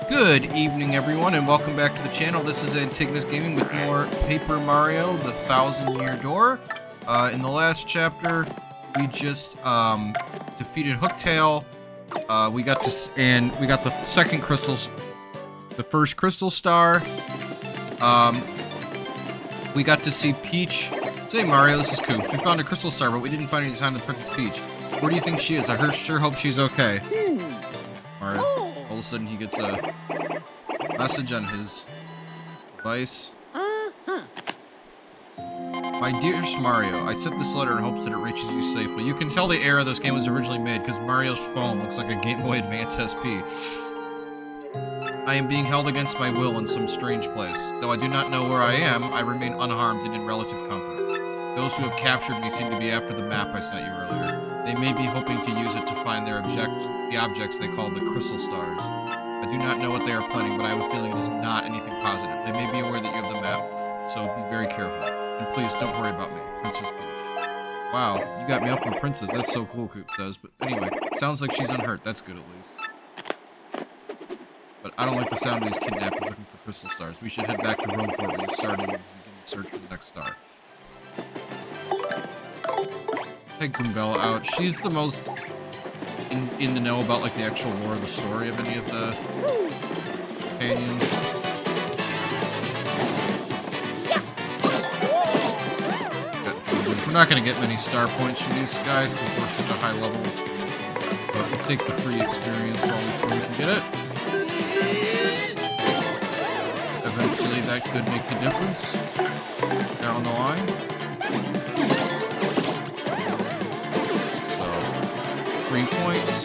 Good evening, everyone, and welcome back to the channel. This is Antigonus Gaming with more Paper Mario: The Thousand-Year Door. In the last chapter, we just defeated Hooktail. We got the second crystals, the first crystal star. We got to see Peach. Say, Mario, this is Koops. We found a crystal star, but we didn't find any sign of Princess Peach. Where do you think she is? I sure hope she's okay. Mario, all of a sudden he gets a message on his device. My dearest Mario, I sent this letter in hopes that it reaches you safely. You can tell the era this game was originally made because Mario's phone looks like a Game Boy Advance SP. I am being held against my will in some strange place. Though I do not know where I am, I remain unharmed and in relative comfort. Those who have captured me seem to be after the map I sent you earlier. They may be hoping to use it to find the objects they call the crystal stars. I do not know what they are planning, but I have a feeling it is not anything positive. They may be aware that you have the map, so be very careful. And please, don't worry about me, Princess Peach. Wow, you got me up with Princess. That's so cool, Coop says. But anyway, sounds like she's unhurt. That's good, at least. But I don't like the sound of these kidnappers looking for crystal stars. We should head back to Rogueport where we started and begin the search for the next star. Take Goombella out. She's the most in the know about like the actual lore of the story of any of the companions. We're not going to get many star points from these guys because we're such a high level. But we'll take the free experience while we can get it. Eventually that could make the difference down the line. So, 3 points.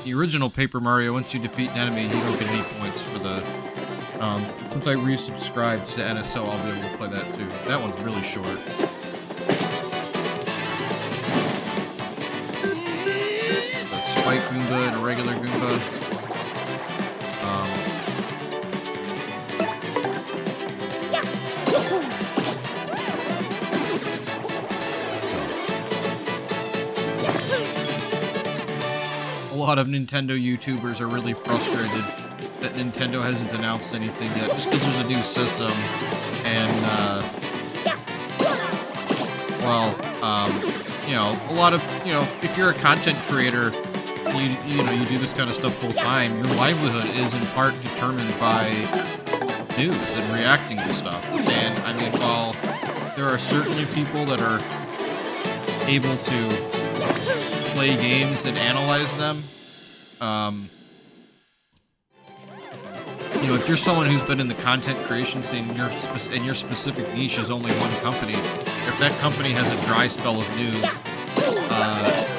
The original Paper Mario, once you defeat an enemy, you don't get any points for the... since I resubscribed to NSO, I'll be able to play that too. That one's really short. A Spike Goomba and a regular Goomba. A lot of Nintendo YouTubers are really frustrated that Nintendo hasn't announced anything yet, just because there's a new system, and, you know, a lot of, you know, if you're a content creator, you know, you do this kind of stuff full time, your livelihood is in part determined by news and reacting to stuff, and, I mean, while there are certainly people that are able to play games and analyze them, you know, if you're someone who's been in the content creation scene and your specific niche is only one company, if that company has a dry spell of news,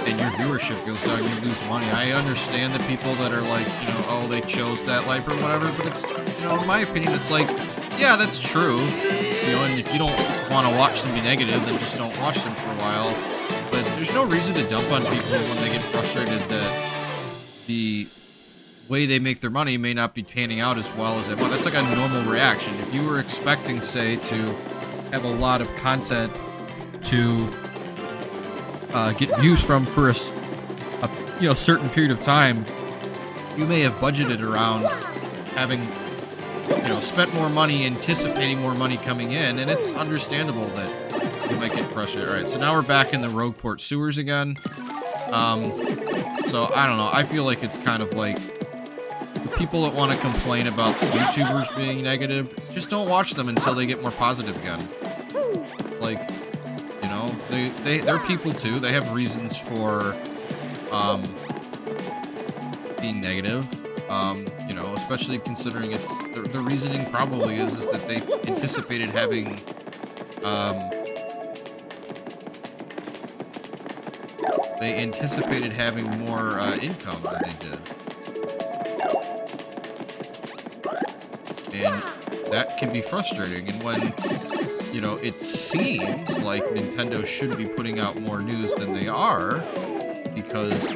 and your viewership goes down, you lose money. I understand the people that are like, you know, oh, they chose that life or whatever, but it's, you know, in my opinion, it's like, yeah, that's true. You know, and if you don't want to watch them be negative, then just don't watch them for a while. But there's no reason to dump on people when they get frustrated that the way they make their money may not be panning out as well as they want. That's like a normal reaction. If you were expecting, say, to have a lot of content to get views from for a you know, certain period of time, you may have budgeted around having, you know, spent more money anticipating more money coming in, and it's understandable that you might get frustrated. Alright, so now we're back in the Rogueport sewers again. So, I don't know. I feel like it's kind of like the people that want to complain about YouTubers being negative, just don't watch them until they get more positive again. Like, you know, they're people too. They have reasons for being negative. You know, especially considering it's the reasoning probably is that they anticipated having more income than they did. And that can be frustrating. And when, you know, it seems like Nintendo should be putting out more news than they are, because,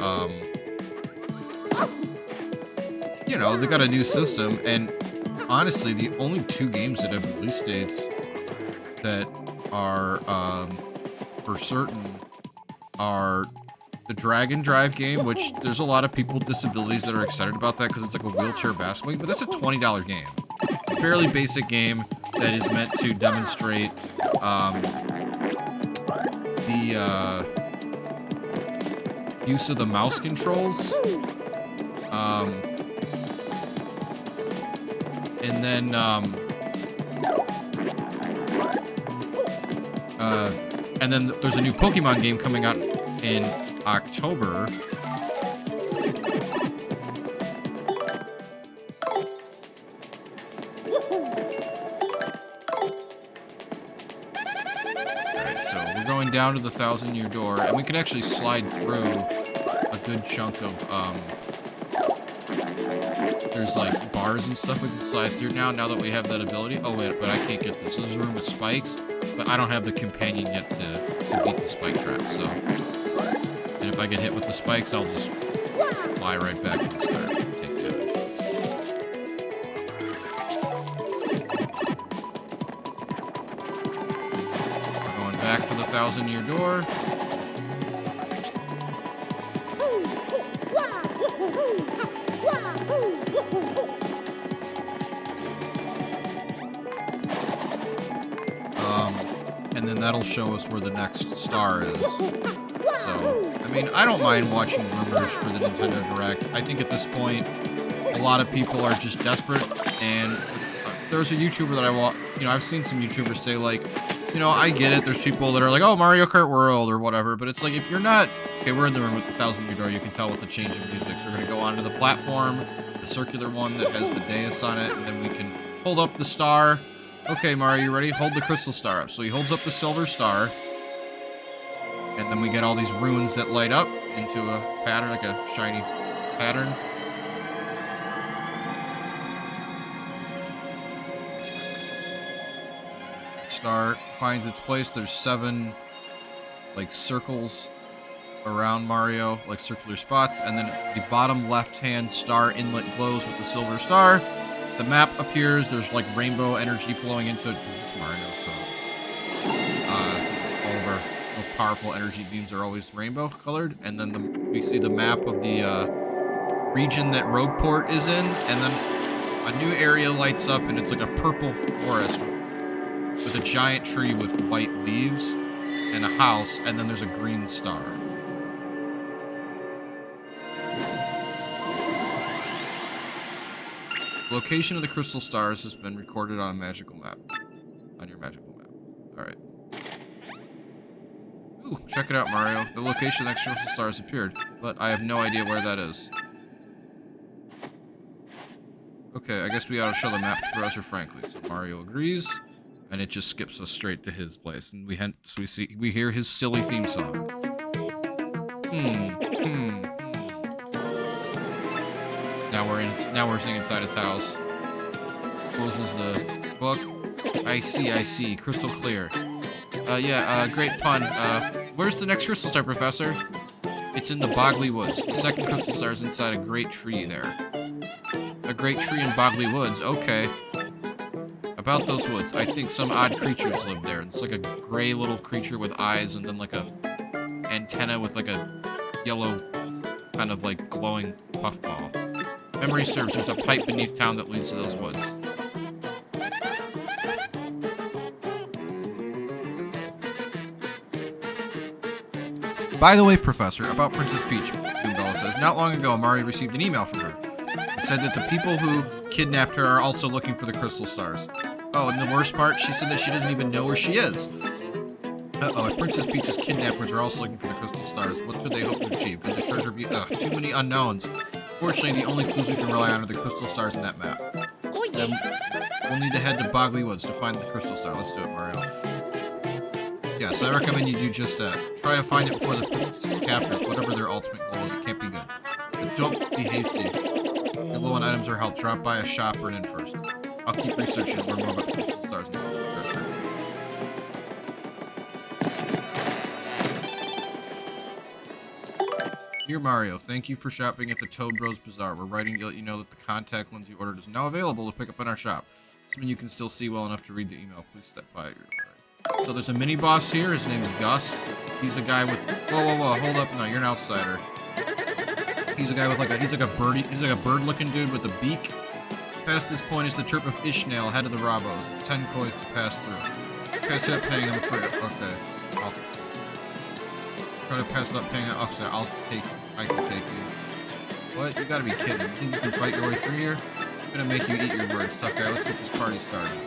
you know, they got a new system, and honestly, the only 2 games that have release dates that are, for certain, are the Drag and Drive game, which there's a lot of people with disabilities that are excited about that because it's like a wheelchair basketball game, but that's a $20 game. A fairly basic game that is meant to demonstrate the use of the mouse controls. And then there's a new Pokemon game coming out in October. Alright, so we're going down to the 1,000-year door, and we can actually slide through a good chunk of, there's like bars and stuff we can slide through now that we have that ability. Oh wait, but I can't get this. So there's a room with spikes, but I don't have the companion yet to beat the spike trap, so. And if I get hit with the spikes, I'll just fly right back and start take damage. We're going back to the 1,000-year door. And then that'll show us where the next star is. So, I mean, I don't mind watching rumors for the Nintendo Direct. I think at this point, a lot of people are just desperate. And there's a YouTuber that I watch, you know, I've seen some YouTubers say, like, you know, I get it. There's people that are like, oh, Mario Kart World or whatever. But it's like, if you're not, okay, we're in the room with the 1,000-year door. You can tell with the change in music. So we're going to go onto the platform, the circular one that has the dais on it. And then we can hold up the star. Okay, Mario, you ready? Hold the crystal star up. So he holds up the silver star. And then we get all these runes that light up into a pattern, like a shiny pattern. Star finds its place. There's 7, like, circles around Mario, like circular spots. And then the bottom left-hand star inlet glows with the silver star. The map appears, there's like rainbow energy flowing into it. It's Mario, so all of our most powerful energy beams are always rainbow colored. And then we see the map of the region that Rogueport is in, and then a new area lights up, and it's like a purple forest with a giant tree with white leaves and a house, and then there's a green star. Location of the crystal stars has been recorded on a magical map. On your magical map. Alright. Ooh, check it out, Mario. The location of the next crystal stars appeared, but I have no idea where that is. Okay, I guess we ought to show the map to Professor Frankly. So Mario agrees, and it just skips us straight to his place, and we hear his silly theme song. Now we're sitting inside his house. Closes the book. I see. Crystal clear. Great pun. Where's the next crystal star, Professor? It's in the Boggly Woods. The second crystal star is inside a great tree there. A great tree in Boggly Woods. Okay. About those woods, I think some odd creatures live there. It's like a gray little creature with eyes and then like a antenna with like a yellow kind of like glowing puffball. Memory serves, there's a pipe beneath town that leads to those woods. By the way, Professor, about Princess Peach, Goombella says, not long ago, Mario received an email from her. It said that the people who kidnapped her are also looking for the crystal stars. Oh, and the worst part, she said that she doesn't even know where she is. Uh-oh, if Princess Peach's kidnappers are also looking for the crystal stars, what could they hope to achieve? Could the treasure be... too many unknowns. Fortunately, the only clues we can rely on are the crystal stars in that map. Then we'll need to head to Boggly Woods to find the crystal star. Let's do it, Mario. Yes, I recommend you do just that. Try to find it before the princess captors, whatever their ultimate goal is. It can't be good. But don't be hasty. Your low on items or help. Drop by a shop or an inn first. I'll keep researching and learn more about the crystal stars and the treasure. Dear Mario, thank you for shopping at the Toad Bros Bazaar. We're writing to let you know that the contact lens you ordered is now available to pick up in our shop. Assuming you can still see well enough to read the email, please step by. So there's a mini boss here. His name's Gus. He's a guy with. Whoa! Hold up! No, you're an outsider. He's a guy with he's like a birdie. He's like a bird-looking dude with a beak. Past this point is the Turp of Ishnael, head of the Robos. It's 10 coins to pass through. Pass without paying him for it. Okay. I'll try to pass without paying it. Okay, I'll take. I can take you. What? You gotta be kidding. You think you can fight your way through here? I'm gonna make you eat your words. Tough guy, let's get this party started.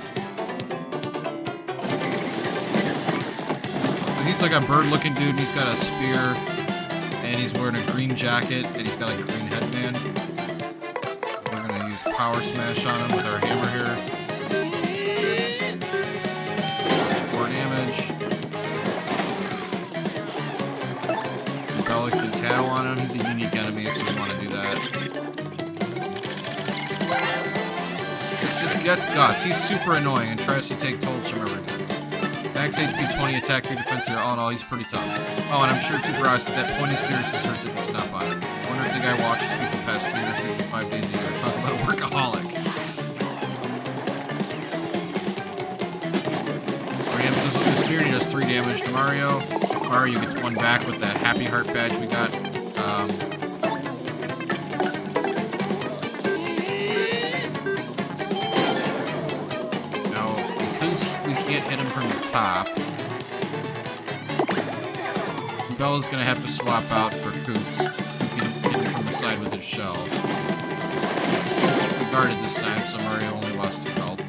So he's like a bird-looking dude, and he's got a spear, and he's wearing a green jacket, and he's got a green headband. So we're gonna use Power Smash on him with our hammer here. That's 4 damage. Pelican Tao on him. He's a unique enemy, so we want to do that. Let's just get Gus. He's super annoying and tries to take tolls from everyone. Max HP 20, attack 3, defense 0. All in all, he's pretty tough. Oh, and I'm sure it's super eyes, but that pointy spear search didn't stop on it. I wonder if the guy watches people past 365 days a year. Talk about a workaholic. Rams with the spear, he does 3 damage to Mario. Mario gets 1 back with that Happy Heart badge we got. Now, because we can't hit him from the top, Bella's gonna have to swap out for Coops, who can hit him from the side with his shell. We guarded this time, so Mario only lost 2 health.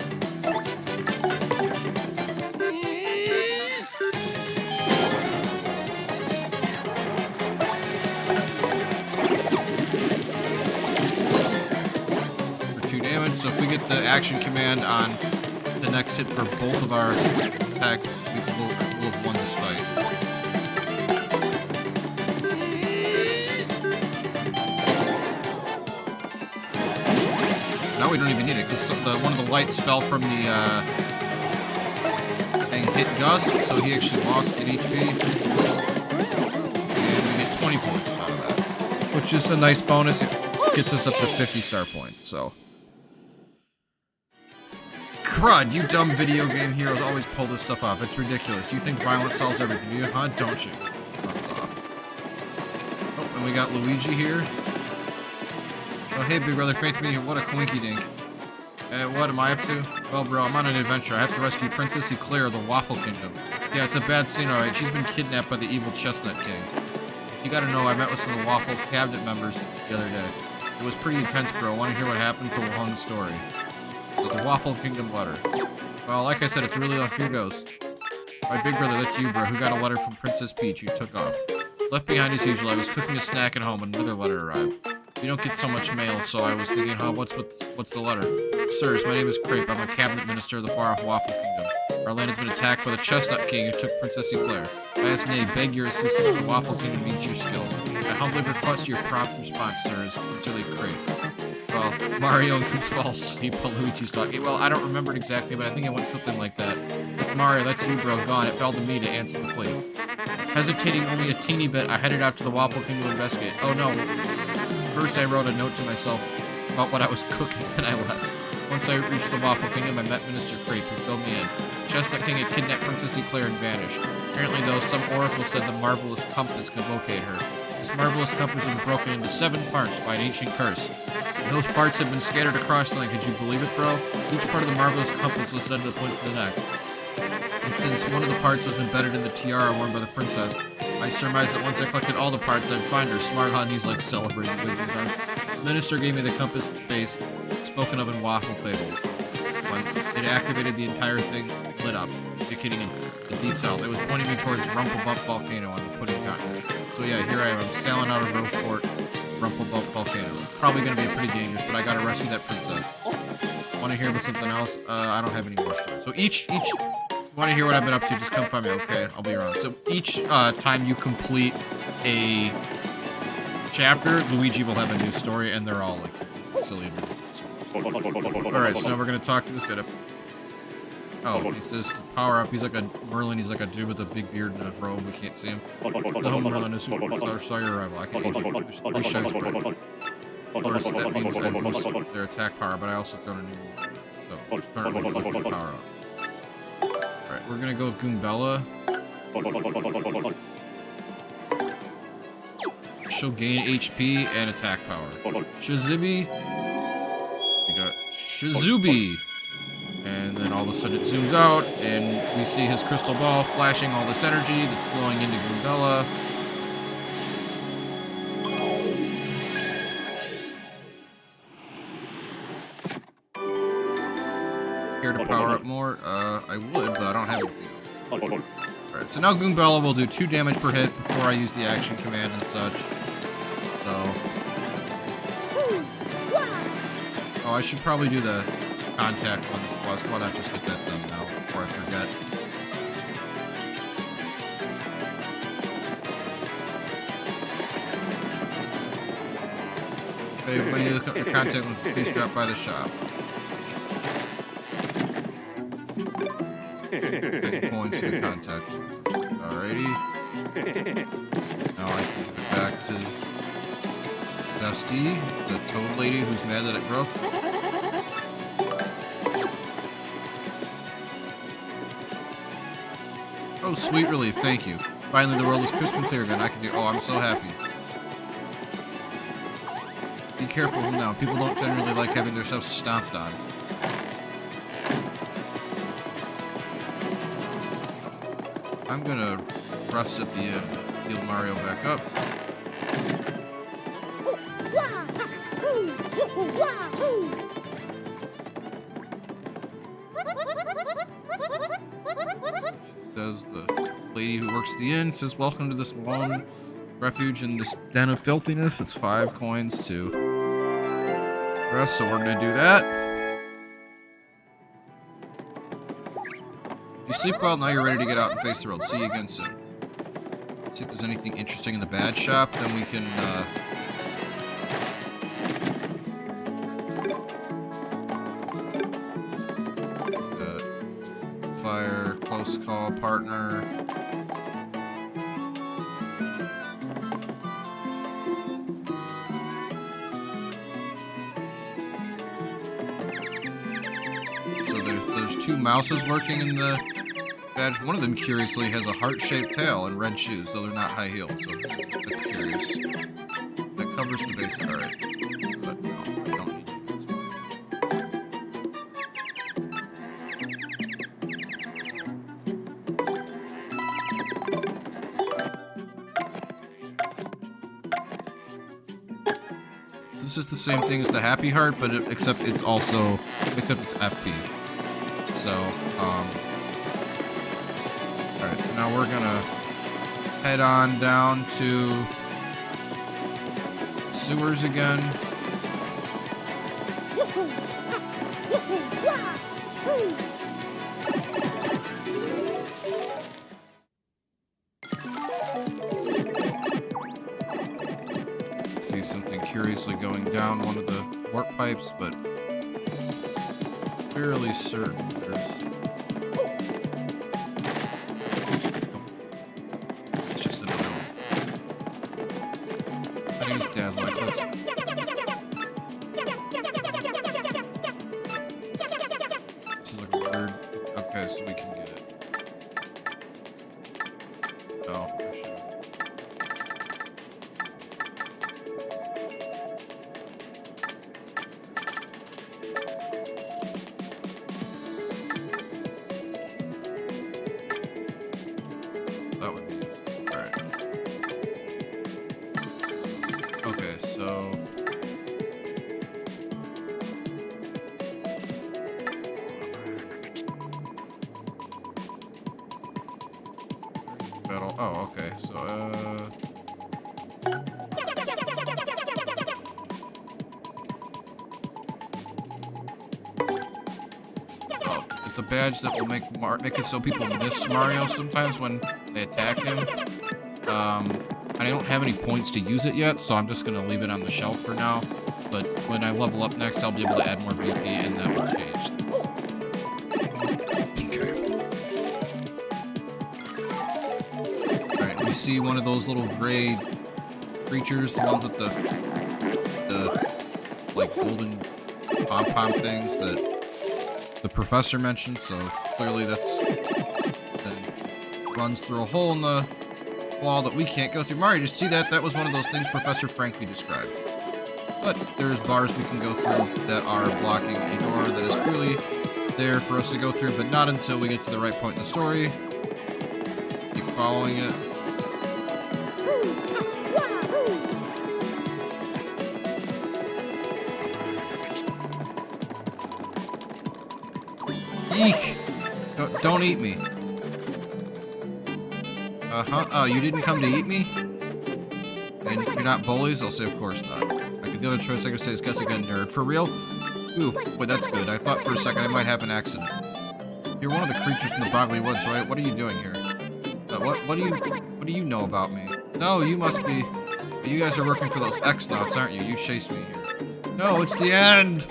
So if we get the action command on the next hit for both of our attacks, we'll have won this fight. Now we don't even need it, because one of the lights fell from the thing, hit Gus, so he actually lost 8 HP. And we get 20 points out of that, which is a nice bonus. It gets us up to 50 star points, so. Crud, you dumb video game heroes always pull this stuff off. It's ridiculous. You think violence solves everything, do you? Huh? Don't you? Thumbs off. Oh, and we got Luigi here. Oh, hey, big brother, great to meet you. What a coinky dink. What am I up to? Well, bro, I'm on an adventure. I have to rescue Princess Eclair of the Waffle Kingdom. Yeah, it's a bad scene, alright. She's been kidnapped by the evil Chestnut King. You gotta know, I met with some of the Waffle Cabinet members the other day. It was pretty intense, bro. Want to hear what happened? So we'll hung the story. The Waffle Kingdom letter. Well, like I said, it's really off. Here goes. My big brother, that's you, bro, who got a letter from Princess Peach. You took off. Left behind as usual. I was cooking a snack at home and another letter arrived. You don't get so much mail, so I was thinking, huh, what's the letter? Sirs, my name is Crepe. I'm a cabinet minister of the far-off Waffle Kingdom. Our land has been attacked by the Chestnut King who took Princess Eclair. I ask nay, beg your assistance. The Waffle Kingdom needs your skill. I humbly request your prompt response, sirs. Sincerely, Crepe. Well, Mario and Coops fall asleep while Luigi's talking. Well, I don't remember it exactly, but I think it went something like that. Mario, that's you, bro. Gone. It fell to me to answer the plea. Hesitating only a teeny bit, I headed out to the Waffle Kingdom to investigate. Oh no. First I wrote a note to myself about what I was cooking, and I left. Once I reached the Waffle Kingdom, I met Minister Crepe, who filled me in. Chestnut King had kidnapped Princess Eclair and vanished. Apparently, though, some oracle said the marvelous compass could locate her. This marvelous compass was broken into 7 parts by an ancient curse. And those parts had been scattered across the land. Could you believe it, bro? Each part of the marvelous compass was sent to point to the next. And since one of the parts was embedded in the tiara worn by the princess, I surmised that once I collected all the parts, I'd find her. Smart honey's like celebrating with her. The minister gave me the compass base spoken of in Waffle Fables. When it activated, the entire thing lit up, indicating the detail. It was pointing me towards Rumpelbump Volcano on the Pudding Continent. So yeah, here I am. I'm sailing out of Rogueport, Rumpelbump Volcano. It's probably going to be pretty dangerous, but I got to rescue that princess. Want to hear about something else? I don't have any more stuff. So each want to hear what I've been up to, just come find me. Okay, I'll be around. So each time you complete a chapter, Luigi will have a new story, and they're all like silly. Alright, so now we're going to talk to this guy. Oh, he says to power up. He's like a Merlin. He's like a dude with a big beard and a robe. We can't see him. The home Merlin is saw your arrival. I can aid you. There's 3 ships spread. Of course, that means I boost their attack power, but I also throw a new move. So, currently, power up. Alright. we're gonna go with Goombella. She'll gain HP and attack power. Shazibby. We got Shazubi. And then all of a sudden it zooms out, and we see his crystal ball flashing all this energy that's flowing into Goombella. Here to power up more? I would, but I don't have anything else. Alright, so now Goombella will do 2 damage per hit before I use the action command and such. So... Oh, I should probably do the contact on this plus. Why not just get that done now before I forget? Okay, when you look up your contact, please drop by the shop. Okay, points to contact. Alrighty. Now I can get back to Dusty, the toad lady who's mad that it broke. Oh, sweet relief, thank you. Finally, the world is crisp and clear again. I can do. Oh, I'm so happy. Be careful now. People don't generally like having their stuff stomped on. I'm gonna rust at the end. Heal Mario back up. Says the lady who works the inn, says, welcome to this lone refuge in this den of filthiness. It's 5 coins to rest, so we're gonna do that. You sleep well, now you're ready to get out and face the world. See you again soon. See if there's anything interesting in the bad shop, then we can, fire, close call, partner. So there's 2 mouses working in the badge. One of them, curiously, has a heart-shaped tail and red shoes, though they're not high heels, so that's curious. That covers the base. Alright. But no, I don't need to. This is the same thing as the Happy Heart, but except it's also, except it's FP. So, alright, so now we're gonna head on down to sewers again. See something curiously going down one of the warp pipes, but fairly certain there's... It's just another one. I think it's Dazzle. This is like a weird... Okay, so we can get it. Oh, for sure. That would be alright. Okay, so battle. Oh, okay. So oh, it's a badge that will make it so people miss Mario sometimes when they attack him. I don't have any points to use it yet, so I'm just gonna leave it on the shelf for now. But when I level up next, I'll be able to add more BP, and that will change. Okay. Alright, we see one of those little gray creatures, the ones with the like golden pom-pom things that the professor mentioned, so clearly that's runs through a hole in the wall that we can't go through. Mario, did you see that? That was one of those things Professor Frankie described. But there's bars we can go through that are blocking a door that is clearly there for us to go through, but not until we get to the right point in the story. Keep following it. Eek! Don't eat me. Oh, you didn't come to eat me? And you're not bullies? I'll say of course not. I could the other choice I could say is guess again, nerd. For real? Ooh, wait, that's good. I thought for a second I might have an accident. You're one of the creatures from the Boggly Woods, right? What are you doing here? What do you know about me? No, you must be... You guys are working for those X-Nauts, aren't you? You chased me here. No, it's the end!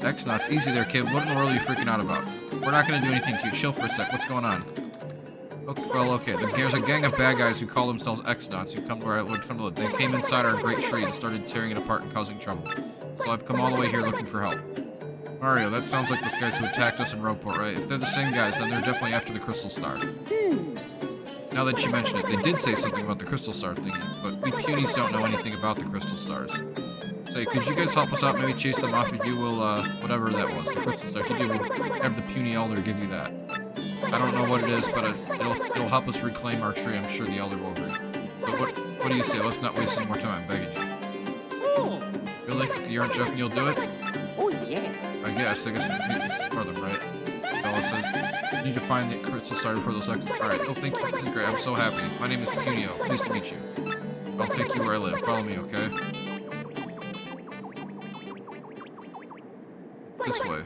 X-Nauts, easy there, kid. What in the world are you freaking out about? We're not gonna do anything to you. Chill for a sec. What's going on? Okay, well, okay. There's a gang of bad guys who call themselves X-Nauts who come where I would come to live. They came inside our great tree and started tearing it apart and causing trouble. So I've come all the way here looking for help. Mario, that sounds like those guys who attacked us in Rogueport, right? If they're the same guys, then they're definitely after the Crystal Star. Now that you mention it, they did say something about the Crystal Star thingy, but we punies don't know anything about the Crystal Stars. Say, could you guys help us out? Maybe chase them off if you will, whatever that was. The Crystal Star. If you do, we'll have the puny elder give you that. I don't know what it is, but it'll help us reclaim our tree. I'm sure the elder will agree. So what do you say? Let's not waste any more time. I'm begging you. Really? You aren't joking? You'll do it? Oh yeah. I guess for them, right? Bella says, you need to find the Crystal Star before those exits. Alright, oh thank you. This is great. I'm so happy. My name is Punio. Pleased to meet you. I'll take you where I live. Follow me, okay? This way.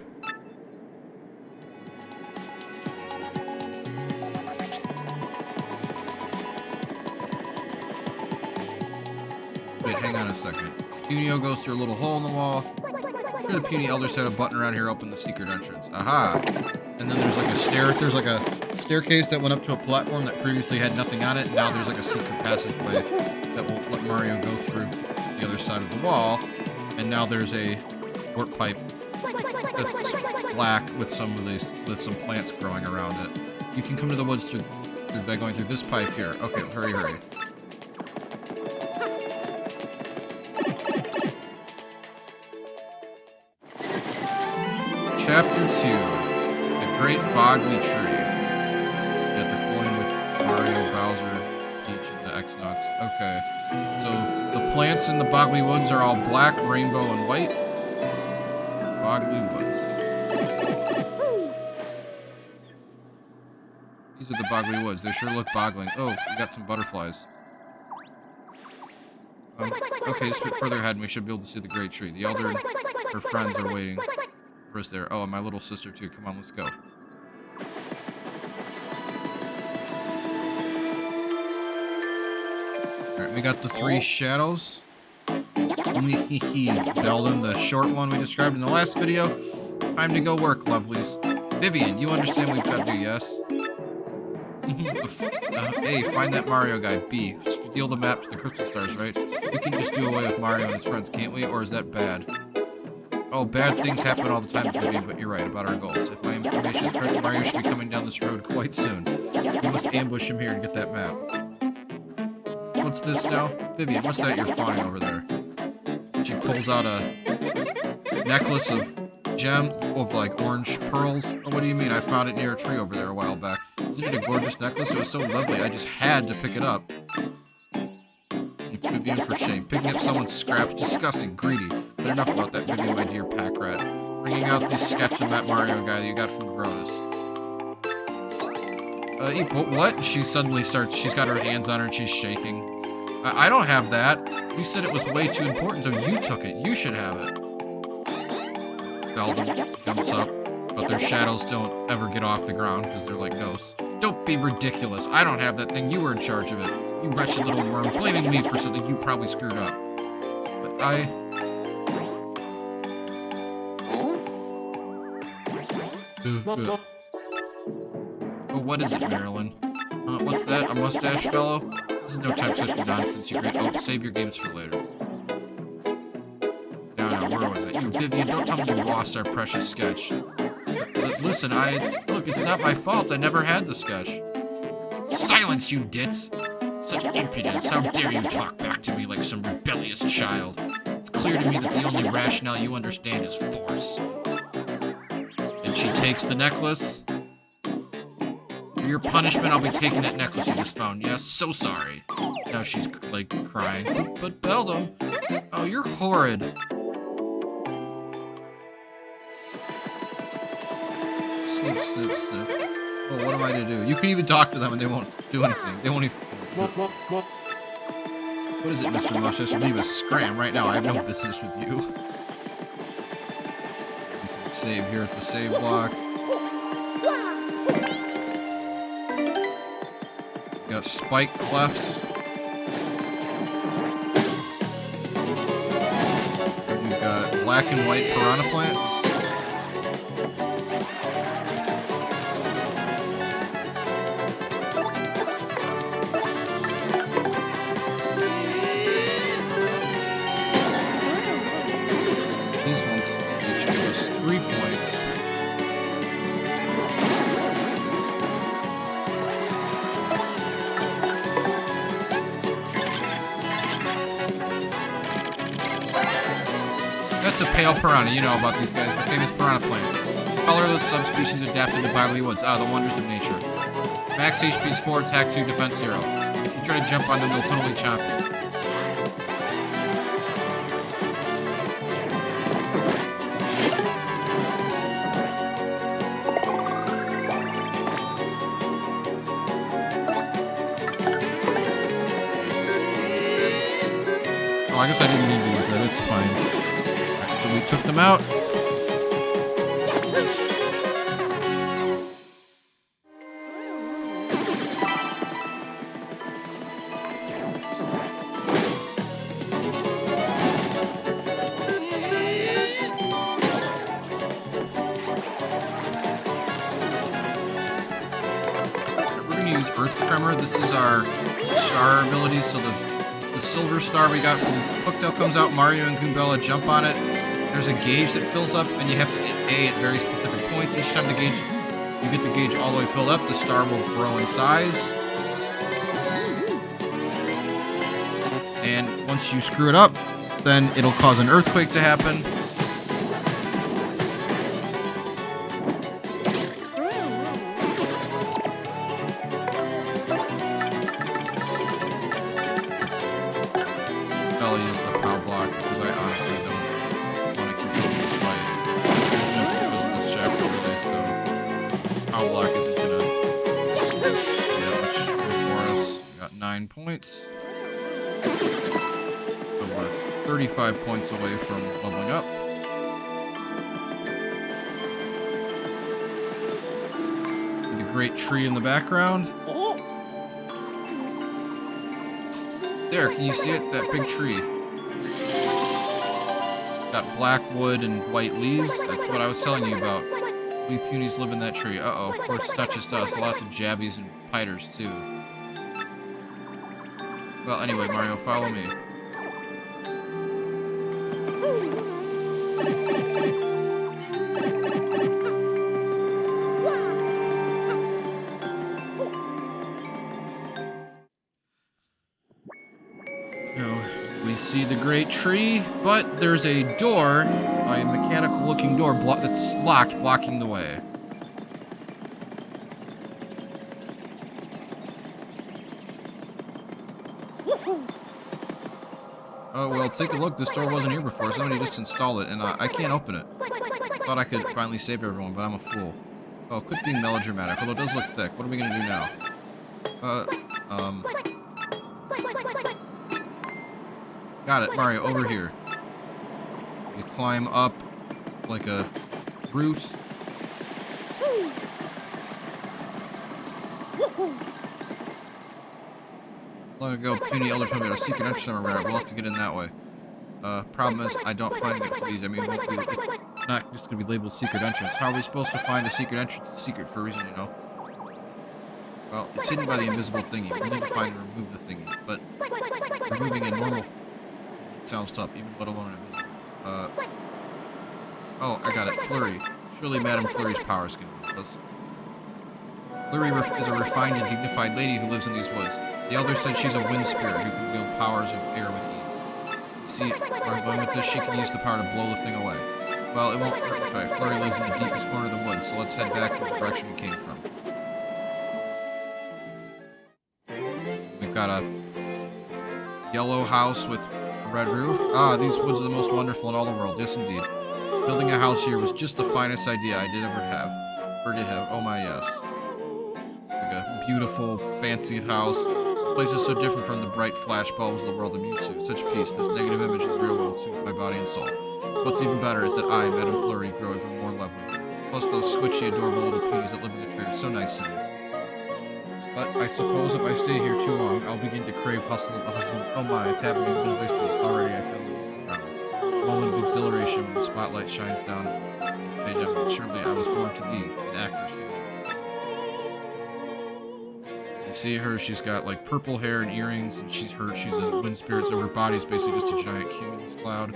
Wait, hang on a second. Punio goes through a little hole in the wall. I'm sure the puny elder said a button around here opened the secret entrance. Aha! And then there's like a staircase that went up to a platform that previously had nothing on it, and now there's like a secret passageway that will let Mario go through to the other side of the wall. And now there's a short pipe that's black with some plants growing around it. You can come to the woods by going through this pipe here. Okay, hurry. Chapter 2, The Great Boggly Tree. Get the coin with Mario, Bowser, Peach, and the X-Nauts. Okay, so the plants in the Boggly Woods are all black, rainbow, and white. Boggly Woods. These are the Boggly Woods. They sure look boggling. Oh, we got some butterflies. Okay, just a bit further ahead and we should be able to see the great tree. The elder and her friends are waiting for us there. Oh, and my little sister too. Come on, let's go. Alright, we got the three shadows. Zelda, the short one we described in the last video. Time to go work, lovelies. Vivian, you understand what we've got to do, yes? A, find that Mario guy. B, steal the map to the Crystal Stars, right? We can just do away with Mario and his friends, can't we? Or is that bad? Oh, bad things happen all the time, Vivian, but you're right about our goals. If my information is correct, Mario should be coming down this road quite soon. We must ambush him here and get that map. What's this now? Vivian, what's that you're fawning over there? She pulls out a necklace of like orange pearls. Oh, what do you mean? I found it near a tree over there a while back. Isn't it a gorgeous necklace? It was so lovely. I just had to pick it up. Vivian, for shame. Picking up someone's scraps. Disgusting. Greedy. But enough about that, Vivian, my dear pack rat. Bringing out this sketch of that Mario guy that you got from Grotus. What? She suddenly starts. She's got her hands on her and she's shaking. I don't have that. You said it was way too important, so you took it. You should have it. Zelda jumps up, but their shadows don't ever get off the ground because they're like ghosts. Don't be ridiculous. I don't have that thing. You were in charge of it. You wretched little worm, blaming me for something you probably screwed up. But I... Oh, what is it, Marilyn? What's that? A mustache fellow? This is no time for such nonsense, you great. Oh, save your games for later. No, where was it? You, Vivian, don't tell me you lost our precious sketch. Listen, look, it's not my fault. I never had the sketch. Silence, you ditz! Such impudence! How dare you talk back to me like some rebellious child? It's clear to me that the only rationale you understand is force. And she takes the necklace. For your punishment, I'll be taking that necklace you just found. Yes, so sorry. Now she's, like, crying. But Beldam, oh, you're horrid. Snip, snip, snip. Well, what am I to do? You can even talk to them and they won't do anything. They won't even... What is it, Mr. Mustache? Leave a scram right now. I have no business with you. We can save here at the save block. We got spike clefts. We've got black and white piranha plants. That's a pale piranha. You know about these guys. The famous piranha plants. Colorless subspecies adapted to Boggly Woods. Ah, the wonders of nature. Max HP is 4, attack 2, defense 0. If you try to jump on them, they'll totally chomp you. Oh, I guess I didn't need to use that. It's fine. Alright, so we took them out. We're going to use Earth Tremor. This is our star ability, so the silver star we got from Hooktail comes out, Mario and Goombella jump on it. There's a gauge that fills up, and you have to hit A at very specific points. Each time you get the gauge all the way filled up, the star will grow in size. And once you screw it up, then it'll cause an earthquake to happen. I'll use the power block because I honestly don't want to continue this fight. There's no purpose in this chapter today, so power block isn't gonna do that much good for us. We got 9 points. So we're 35 points away from leveling up. See the great tree in the background. There, can you see it? That big tree. Got black wood and white leaves. That's what I was telling you about. We punies live in that tree. Uh-oh, of course it's not just us. Lots of jabbies and piters, too. Well, anyway, Mario, follow me. We see the great tree, but there's a door, a mechanical-looking door that's locked, blocking the way. Oh, well, take a look. This door wasn't here before. Somebody just installed it, and I can't open it. Thought I could finally save everyone, but I'm a fool. Oh, quit being melodramatic, although it does look thick. What are we gonna do now? Got it, Mario, over here. You climb up like a root. Long ago, puny elder told me about a secret entrance somewhere. We'll have to get in that way. Problem is, I don't find it for these. I mean, it's not just gonna be labeled secret entrance. How are we supposed to find a secret entrance? It's secret for a reason, you know. Well, it's hidden by the invisible thingy. We need to find and remove the thingy. But removing a normal sounds tough, even let alone invisible. Oh, I got it. Flurrie. Surely Madame Flurrie's powers can help us. Flurrie is a refined and dignified lady who lives in these woods. The elder said she's a wind spirit who can wield powers of air with ease. See where I'm going with this? She can use the power to blow the thing away. Well, it won't hurt to try. Flurrie lives in the deepest corner of the woods, so let's head back in the direction we came from. We've got a yellow house with a red roof. Ah, these woods are the most wonderful in all the world. Yes, indeed. Building a house here was just the finest idea I did ever have. Oh my, yes. Like a beautiful, fancy house. The place is so different from the bright flash bulbs of the world I'm used to. Such peace. This negative image of the real world soothes my body and soul. What's even better is that I, Madame Flurrie, grow even more lovely. Plus those squishy, adorable little ponies that live in the tree are so nice to me. But I suppose if I stay here too long, I'll begin to crave hustle. Oh my, it's happening as I speak. Already I feel a moment of exhilaration when the spotlight shines down the stage of it. Surely I was born to be an actress. You see her, she's got like purple hair and earrings, and she's a wind spirit, so her body's basically just a giant cumulus cloud.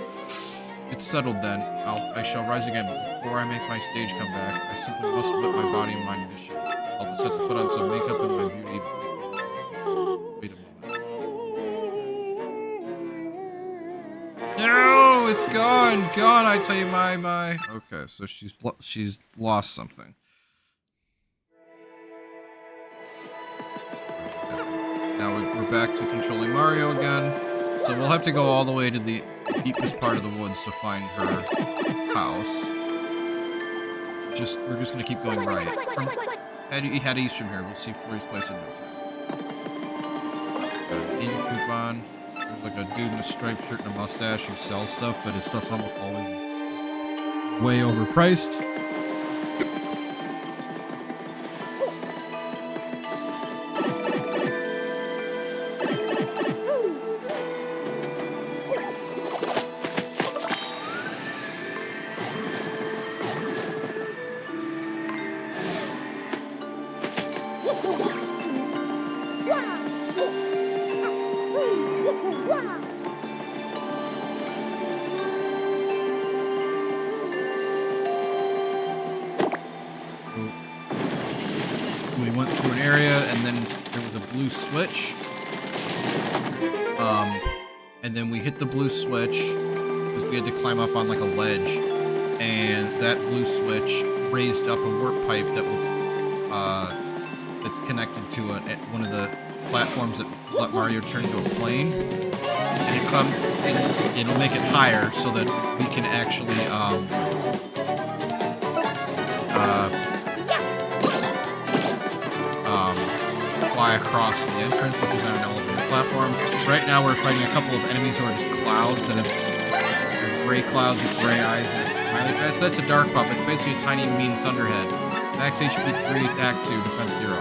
It's settled then. I shall rise again, but before I make my stage come back, I simply must whip my body and mind into shape. I'll just have to put on some makeup and my beauty. Wait a moment. No, it's gone. Gone, I tell you, my. Okay, so she's lost something. Now we're back to controlling Mario again. So we'll have to go all the way to the deepest part of the woods to find her house. We're just gonna keep going right. Head east from here. We'll see Flurrie's place in no time. In coupon. There's like a dude in a striped shirt and a mustache who sells stuff, but his stuff's almost always way overpriced. We went through an area, and then there was a blue switch. And then we hit the blue switch because we had to climb up on like a ledge, and that blue switch raised up a warp pipe that will that's connected to one of the platforms that let Mario turn into a plane. And it'll make it higher so that we can actually fly across the entrance, which is on an elevated platform. Right now we're fighting a couple of enemies who are just clouds that have gray clouds with gray eyes and smiley face. So that's a dark pup. It's basically a tiny mean thunderhead. Max HP 3, attack 2, defense 0.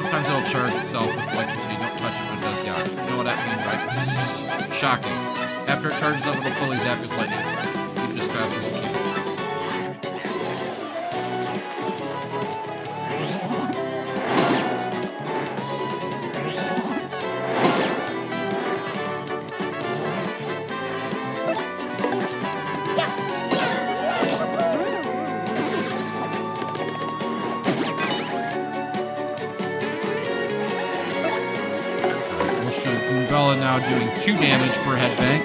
Sometimes it'll charge itself with electricity. Don't touch it when it does yacht. You know what that means, right? Psst. Shocking. After it charges up, it'll fully zap his lightning. Keep it as fast as you can. Now doing 2 damage per head bank.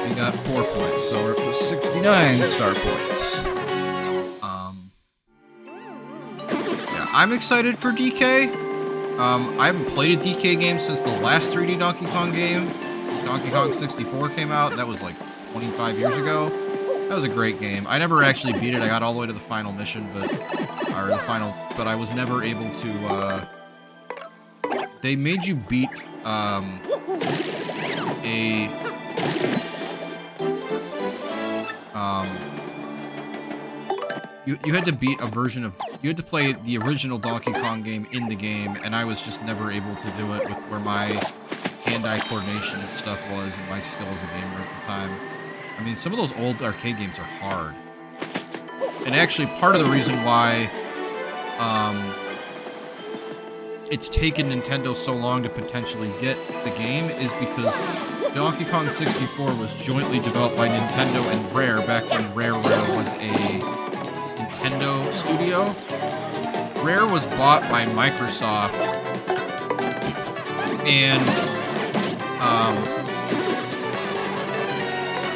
We got 4 points, so we're up to 69 star points. Yeah, I'm excited for DK. I haven't played a DK game since the last 3D Donkey Kong game. Donkey Kong 64 came out. That was like 25 years ago. That was a great game. I never actually beat it. I got all the way to the final mission, but I was never able to. They made you beat you had to beat a version of, you had to play the original Donkey Kong game in the game, and I was just never able to do it with where my hand-eye coordination and stuff was and my skill as a gamer at the time. I mean, some of those old arcade games are hard. And actually, part of the reason why it's taken Nintendo so long to potentially get the game is because Donkey Kong 64 was jointly developed by Nintendo and Rare back when Rare was a Nintendo studio. Rare was bought by Microsoft, and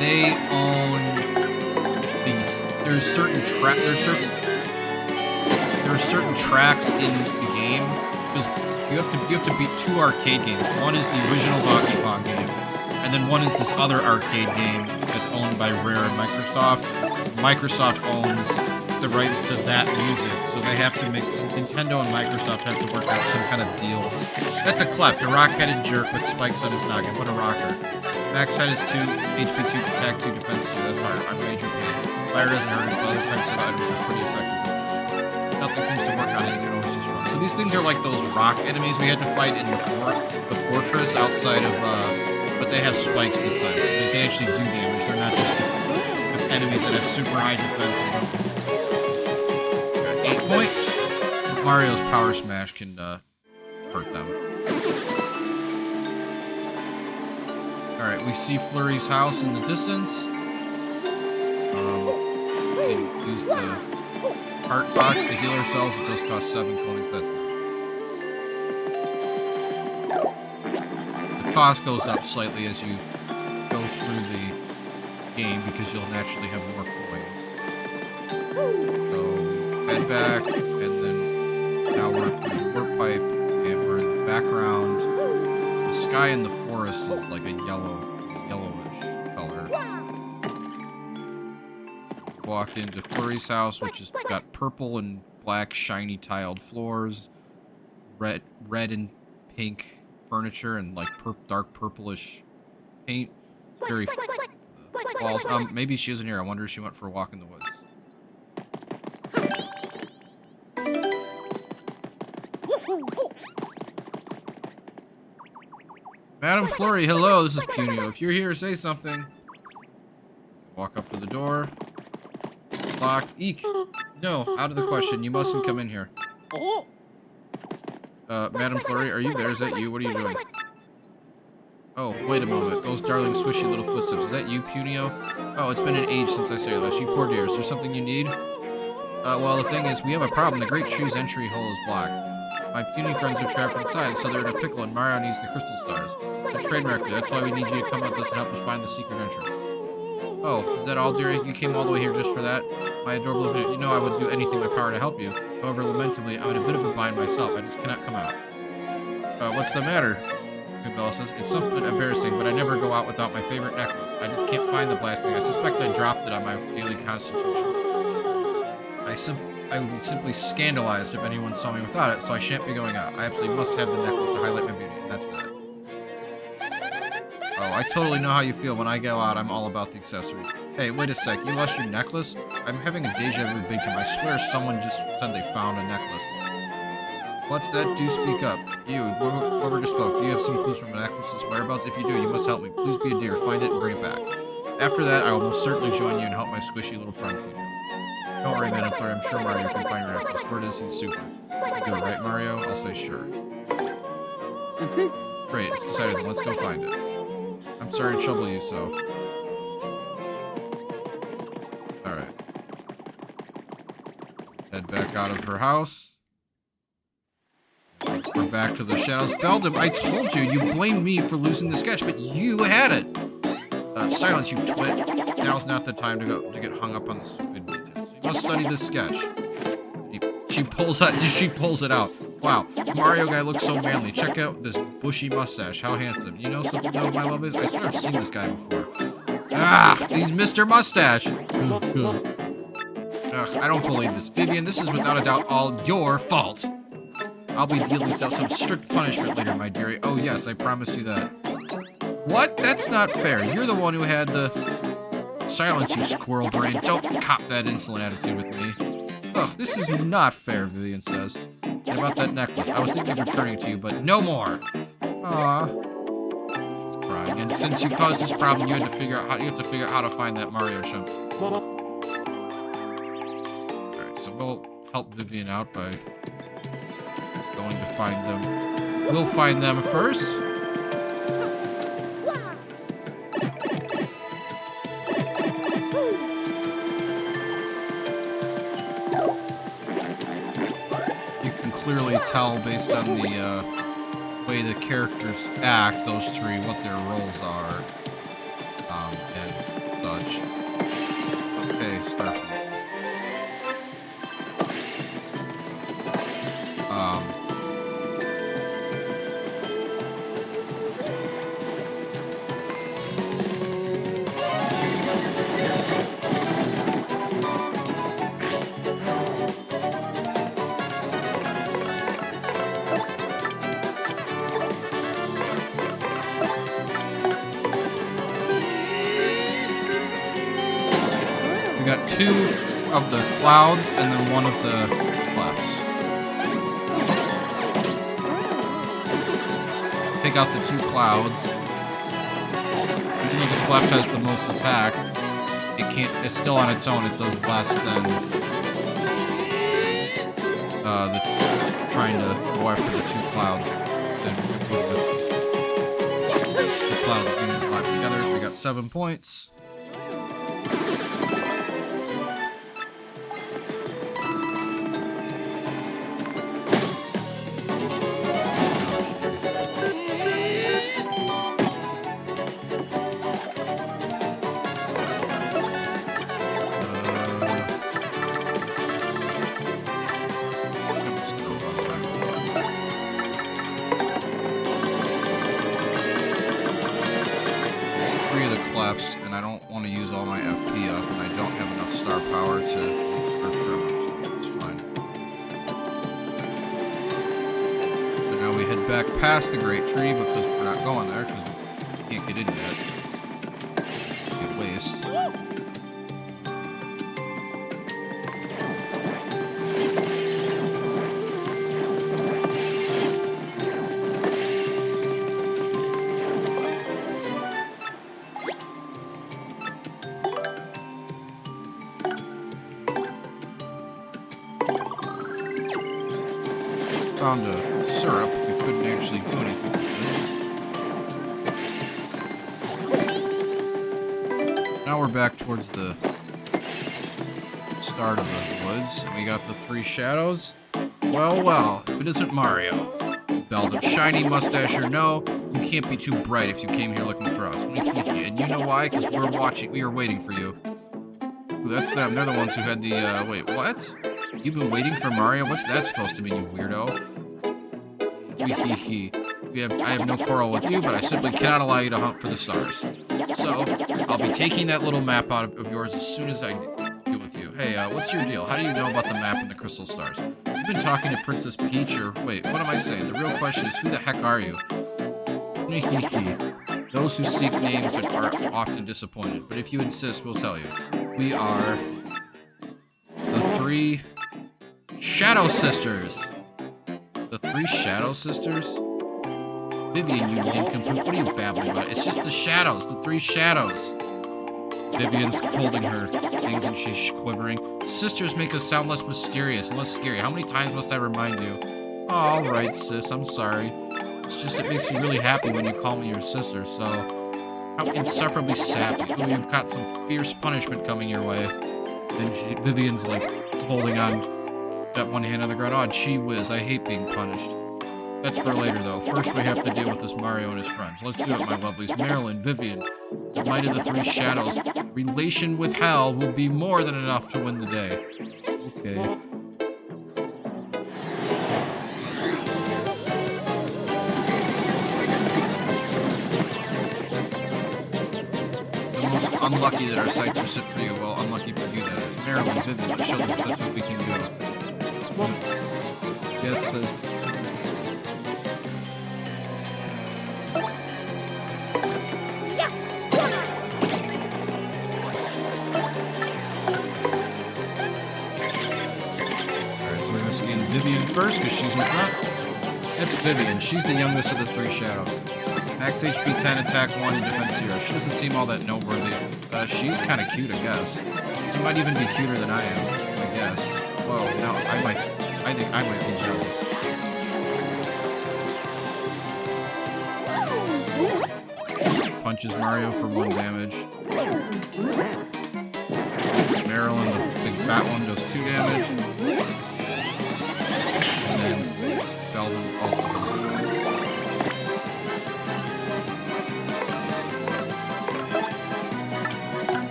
they own these. There are certain tracks in the game because you have to beat 2 arcade games. One is the original Donkey Kong game, and then one is this other arcade game that's owned by Rare and Microsoft. Microsoft owns the rights to that music, so they have to make Nintendo and Microsoft have to work out some kind of deal. That's a cleft, a rock-headed jerk with spikes on his noggin. What a rocker. Max height is 2, HP 2, attack 2, defense 2. That's hard. I'm major pain. Fire doesn't hurt, but other types of items are pretty effective. Nothing seems to work on it, you can always just run. So these things are like those rock enemies we had to fight in the fortress outside of, but they have spikes this time, so they can actually do damage. They're not just enemies that have super high defense. 8 points. Mario's Power Smash can hurt them. Alright, we see Flurrie's house in the distance. We can use the heart box to heal ourselves. It does cost 7 coins. The cost goes up slightly as you go through the game because you'll naturally have more coins. So head back, and then now we're at the warp pipe, and we're in the background. The sky in the forest is like a yellowish color. Walked into Flurrie's house, which has got purple and black shiny tiled floors, red and pink furniture, and like dark purplish paint. It's very walls. Maybe she isn't here. I wonder if she went for a walk in the woods. Madame Flurrie, hello, this is Punio. If you're here, say something. Walk up to the door. Locked. Eek. No, out of the question. You mustn't come in here. Madame Flurrie, are you there? Is that you? What are you doing? Oh, wait a moment. Those darling swishy little footsteps. Is that you, Punio? Oh, it's been an age since I saw you last. You poor dear. Is there something you need? Well, the thing is, we have a problem. The Great Tree's entry hole is blocked. My puny friends are trapped inside, so they're in a pickle, and Mario needs the crystal stars. It's a trademark. That's why we need you to come with us and help us find the secret entrance. Oh, is that all, dearie? You came all the way here just for that? My adorable little, you know I would do anything in my power to help you. However, lamentably, I'm in a bit of a bind myself. I just cannot come out. What's the matter? Bella says, it's something embarrassing, but I never go out without my favorite necklace. I just can't find the blast thing. I suspect I dropped it on my daily constitution. I would be simply scandalized if anyone saw me without it, so I shan't be going out. I absolutely must have the necklace to highlight my beauty, and that's that. Oh, I totally know how you feel. When I go out, I'm all about the accessories. Hey, wait a sec. You lost your necklace? I'm having a deja vu big time. I swear someone just said they found a necklace. What's that? Do speak up. You, whoever just spoke, do you have some clues from the necklace's whereabouts? If you do, you must help me. Please be a dear. Find it and bring it back. After that, I will most certainly join you and help my squishy little friend. Don't worry, Madame Flurrie. I'm sure Mario can find your necklace. Word is he's super. You do it, right, Mario? I'll say sure. Great. It's decided. Let's go find it. I'm sorry to trouble you so. Alright. Head back out of her house. We're back to the shadows. Beldam, I told you, you blamed me for losing the sketch, but you had it. Silence, you twit. Now's not the time to get hung up on the stupid details. You must study this sketch. She pulls it out. Wow, Mario guy looks so manly. Check out this bushy mustache. How handsome. You know something though my love is? I swear I've seen this guy before. Ah, he's Mr. Mustache. Ugh, I don't believe this. Vivian, this is without a doubt all your fault. I'll be dealing with some strict punishment later, my dearie. Oh yes, I promise you that. What? That's not fair. You're the one who had the... Silence, you squirrel brain. Don't cop that insolent attitude with me. Ugh, this is not fair, Vivian says. And about that necklace. I was thinking of returning it to you, but no more. Aww. She's crying. And since you caused this problem, you have to figure out how to find that Mario chunk. Alright, so we'll help Vivian out by going to find them. We'll find them first. tell based on the way the characters act, those three, what their roles are, and such. Okay, start. We got 2 of the clouds and then 1 of the clefts. Take out the 2 clouds. Even though the cleft has the most attack, it's still on its own. It does less than the trying to go after the 2 clouds. Then the clouds being alive together. We got 7 points. And I don't want to use all my FP up, and I don't have enough star power to start forever, so it's fine. So now we head back past the Great Tree because we're not going there because we can't get in yet. It's a waste. Found a syrup. We couldn't actually do anything with it. Now we're back towards the start of the woods, and we got the 3 shadows. Well, well, if it isn't Mario. Belled up, shiny mustache or no, you can't be too bright if you came here looking for us. And you know why? Because we are waiting for you. Ooh, that's them. They're the ones who had the, wait, what? You've been waiting for Mario? What's that supposed to mean, you weirdo? I have no quarrel with you, but I simply cannot allow you to hunt for the stars. So, I'll be taking that little map out of yours as soon as I deal with you. Hey, what's your deal? How do you know about the map and the crystal stars? You've been talking to Princess Peach, or wait, what am I saying? The real question is, who the heck are you? Those who seek names are often disappointed, but if you insist, we'll tell you. We are the 3 Shadow Sisters. The 3 Shadow Sisters? Vivian, you nincompoop, what are you babbling about? It's just the shadows, the 3 shadows. Vivian's holding her things and she's quivering. Sisters make us sound less mysterious and less scary. How many times must I remind you? Oh, alright, sis, I'm sorry. It's just it makes me really happy when you call me your sister, so... How insufferably sappy. Oh, you've got some fierce punishment coming your way. And Vivian's like holding on that one hand on the ground. Oh, gee whiz, I hate being punished. That's for later, though. First, we have to deal with this Mario and his friends. Let's do it, my lovelies. Marilyn, Vivian, the might of the 3 shadows. Relation with Hal will be more than enough to win the day. Okay. Unlucky that our sights are set for you. Well, unlucky for you that Marilyn, Vivian, show them that's what we can do. Yes, sis. Alright, so we're gonna see Vivian first because she's in front. It's Vivian. She's the youngest of the 3 shadows. Max HP 10, attack 1, and defense 0. She doesn't seem all that noteworthy. She's kind of cute, I guess. She might even be cuter than I am, I guess. Whoa, now I think I might be jealous. Punches Mario for 1 damage. Marilyn, the big fat one, does 2 damage. And then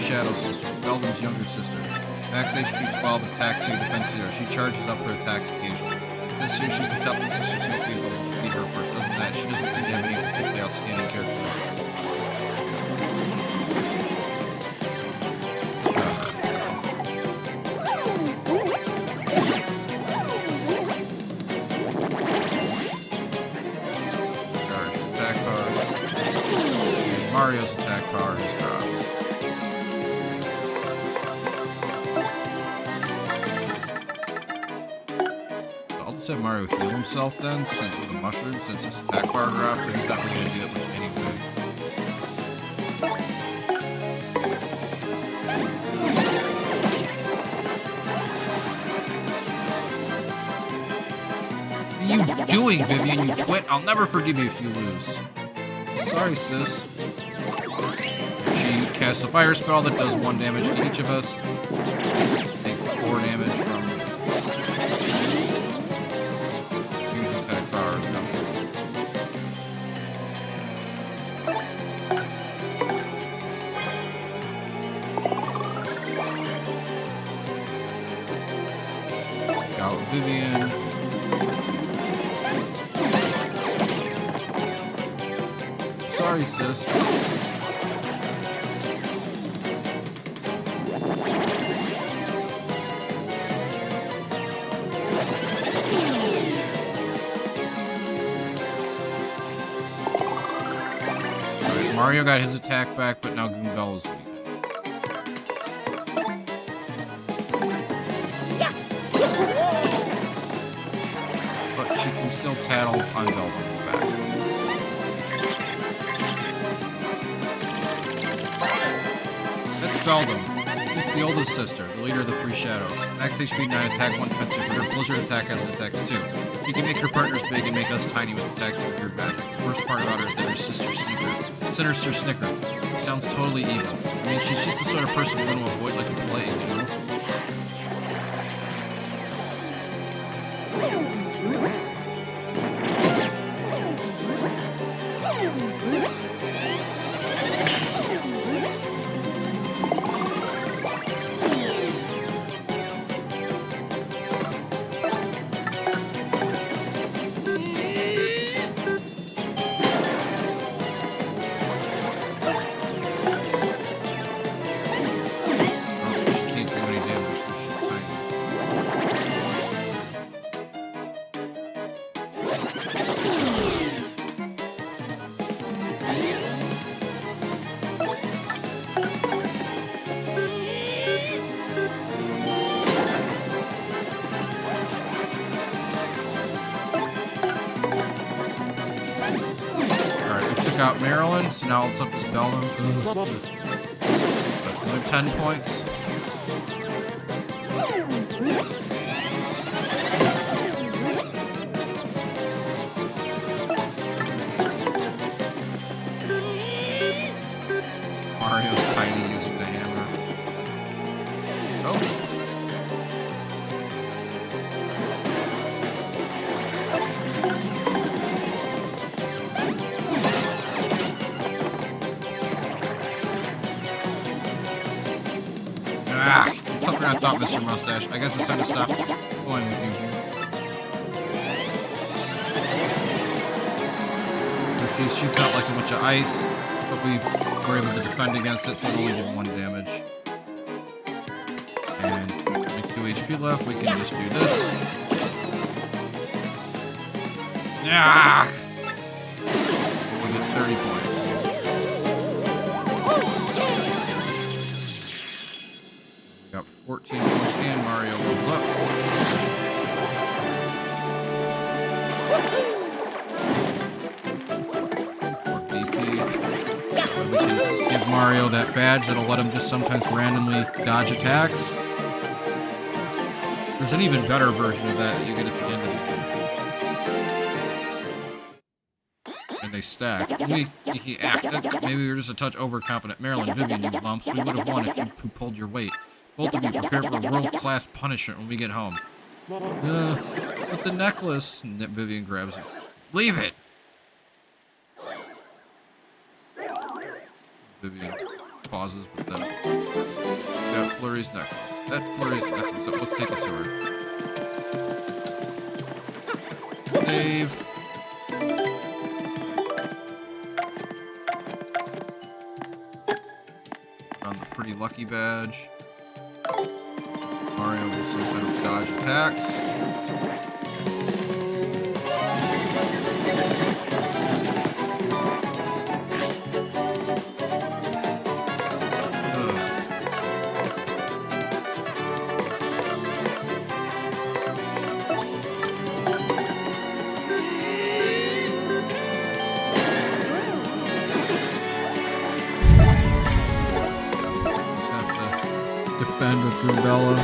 Shadow Sisters, Belden's younger sister. Max HP 12, attack 2, defense 0. She charges up her attacks occasionally. This year she's the toughest sister, so maybe we'll beat her first. Other than that, she doesn't seem to have any particularly outstanding characteristics. Mario's attack power has dropped. So I'll just have Mario heal himself then, since with the mushroom, since his attack power dropped, so he's not really going to do that much anyway. What are you doing, Vivian, you twit? I'll never forgive you if you lose. Sorry, sis. She casts a fire spell that does 1 damage to each of us. Take 4 damage from huge attack power. Got Vivian. Sorry, sis. Alright, Mario got his attack back, but now Goombell is weak. But she can still tattle on Belden's back. Beldum. She's the oldest sister, the leader of the Three Shadows. Max HP 9, attack 1, defense 2, but her Blizzard attack has an attack 2. She can make her partners big and make us tiny with attacks with her magic. The worst part about her is that her sister Snicker. She sounds totally evil. I mean, she's just the sort of person we want to avoid like the plague, you know? Out Maryland, so now it's up to Beldum. That's another 10 points. Mario's tiny using the hammer. Oh. I thought, Mr. Mustache. I guess it's time to stop going with you. He shoots out like a bunch of ice, but we were able to defend against it, so it only did 1 damage. And with 2 HP left, we can just do this. Yeah! We'll get 30 points. Got 14 points, and Mario goes up. For DP. We can give Mario that badge that'll let him just sometimes randomly dodge attacks. There's an even better version of that you get at the end of the game. And they stack. Maybe we were just a touch overconfident. Marilyn, Vivian, you lumps. We would have won if you pulled your weight. Both of you prepare for a world-class punishment when we get home. But the necklace... Vivian grabs it. Leave it! Vivian pauses, but then got Flurrie's necklace. That Flurrie's necklace. So let's take it to her. Save. On the pretty lucky badge. Mario will sometimes dodge attacks. Defend with Groovella.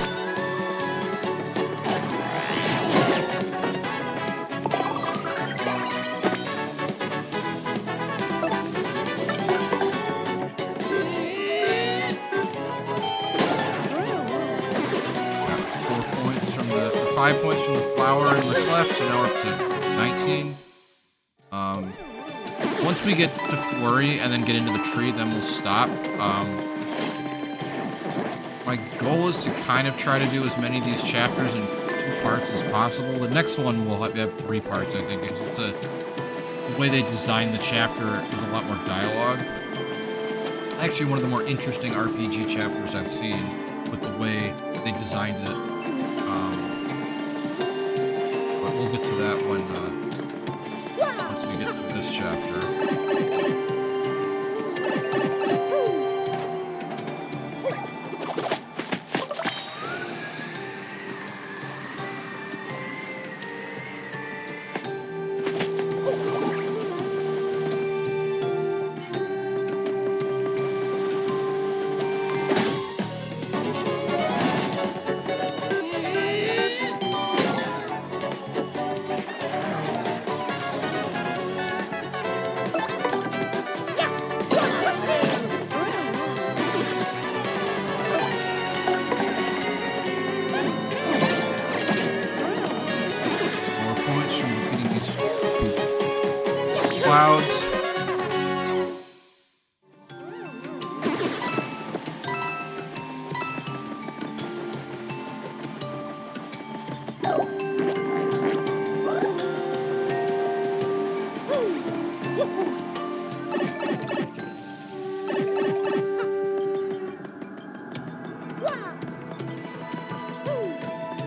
5 points from the flower and the cleft, so now we're up to 19. Once we get to Flurrie and then get into the tree, then we'll stop. My goal is to kind of try to do as many of these chapters in 2 parts as possible. The next one will have 3 parts, I think, because the way they designed the chapter, there's a lot more dialogue. Actually, one of the more interesting RPG chapters I've seen with the way they designed it. But we'll get to that one once we get through this chapter. Clouds.